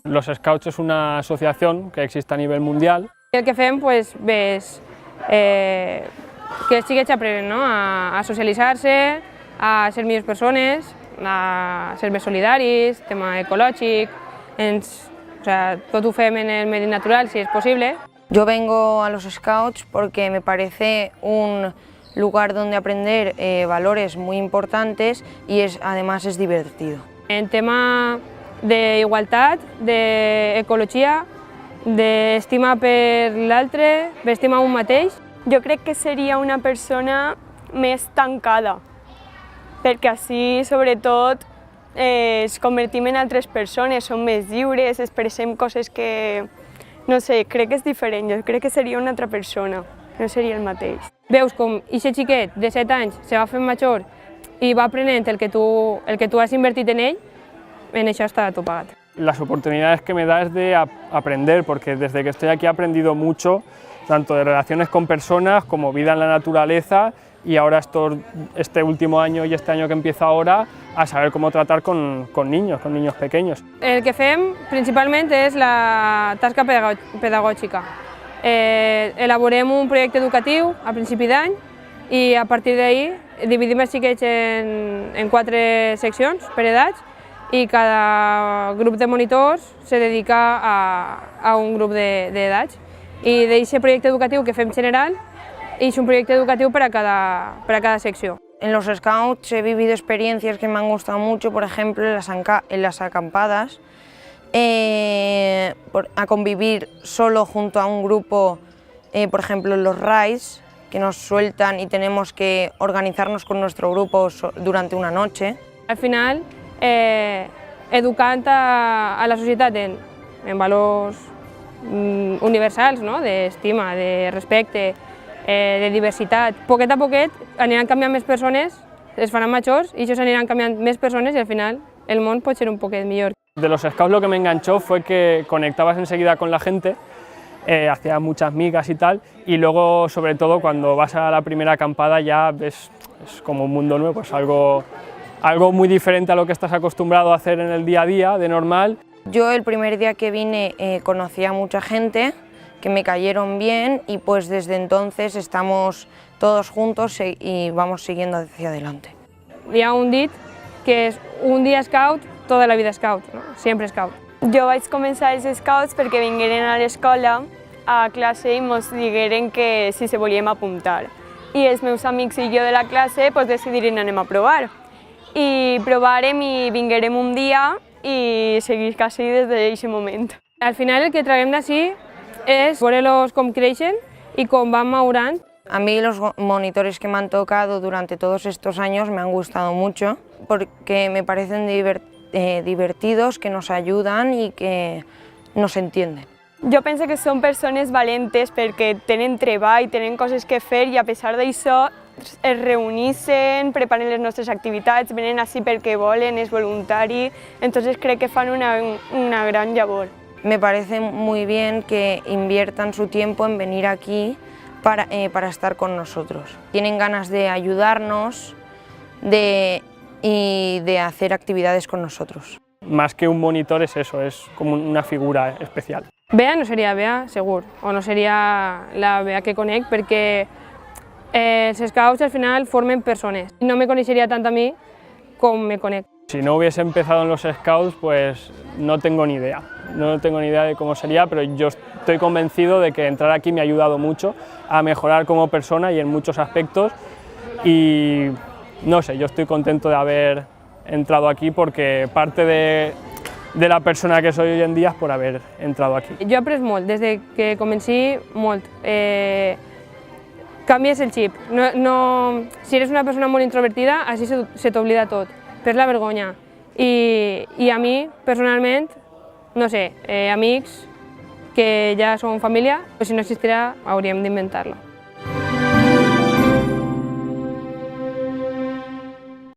Los Scouts es una asociación que existe a nivel mundial. El que fem, pues, ves que els xiquets aprenen, no? a socialitzar-se, a ser millors persones, a ser més solidaris, tema ecològic, tot ho fem en el medi natural si es posible. Yo vengo a los Scouts porque me parece un lugar donde aprender valores muy importantes y además es divertido. En tema d'igualtat, d'ecologia, d'estima per l'altre, d'estima un mateix. Jo crec que seria una persona més tancada, perquè així, sobretot, ens convertim en altres persones, som més lliures, expressem coses que, no sé, crec que és diferent, jo crec que seria una altra persona, no seria el mateix. Veus com aquest xiquet de 7 anys se va fent major i va aprenent el que tu has invertit en ell, en això està tot pagat. Las oportunidades que me da es de aprender, porque desde que estoy aquí he aprendido mucho, tanto de relaciones con personas como vida en la naturaleza, y ahora este último año y este año que empieza ahora, a saber cómo tratar con niños pequeños. El que fem principalment és la tasca pedagògica. Elaborem un projecte educatiu a principi d'any i a partir d'ahir dividim els xiquets en 4 seccions per edats i cada grup de monitors se dedica a un grup d'edats. I d'aquest projecte educatiu que fem general, és un projecte educatiu per a cada secció. En los Scouts he vivido experiencias que me han gustado mucho, por ejemplo en las acampadas, a convivir solo junto a un grupo, por ejemplo en los raids, que nos sueltan y tenemos que organizarnos con nuestro grupo durante una noche. Al final, educant a la societat en valors universals, no? D'estima, de respecte, de diversitat. Poquet a poquet aniran canviant més persones, es faran majors i això s'aniran canviant més persones i al final el món pot ser un poquet millor. De los Scouts lo que me enganchó fue que conectabas enseguida con la gente, hacías muchas migas y tal, y luego sobre todo cuando vas a la primera acampada ya ves, es como un mundo nuevo, es algo muy diferente a lo que estás acostumbrado a hacer en el día a día, de normal. Yo el primer día que vine conocí a mucha gente que me cayeron bien y pues desde entonces estamos todos juntos y vamos siguiendo hacia adelante. Hi ha un dit que és un dia scout, tota la vida scout, no? Sempre scout. Jo vaig començar els Scouts perquè vingueren a l'escola, a classe, i ens digueren que si se volíem apuntar. I els meus amics i jo de la classe pues, decidiren anem a provar. I provarem i vinguérem un dia i seguir quasi des d'aquest moment. Al final el que traguem d'ací és veure-los com creixen i com van madurant. A mí los monitores que me han tocado durante todos estos años me han gustado mucho porque me parecen divertidos, que nos ayudan y que nos entienden. Jo penso que són persones valentes perquè tenen treball, tenen coses que fer i a pesar d'això es reuneixen, preparen les nostres activitats, venen així perquè volen, és voluntari, entonces crec que fan una gran llavor. Me parece muy bien que inviertan su tiempo en venir aquí para estar con nosotros. Tienen ganas de ayudarnos y de hacer actividades con nosotros. Más que un monitor es eso, es como una figura especial. Bea no seria Bea, segur, o no seria la Bea que conec, perquè els Scouts al final formen persones. No me coneixeria tant a mi com me conec. Si no hubiese empezado en los Scouts, pues no tengo ni idea. No tengo ni idea de cómo sería, pero yo estoy convencido de que entrar aquí me ha ayudado mucho a mejorar como persona y en muchos aspectos. Y no sé, yo estoy contento de haber entrado aquí porque parte de la persona que soy hoy en día es por haber entrado aquí. Jo he après molt, des de que comenci molt. Canvies el xip. Si eres una persona molt introvertida, així se t'oblida tot, per la vergonya. I a mi, personalment, no sé, amics que ja són família, però si no existirà hauríem d'inventar-lo.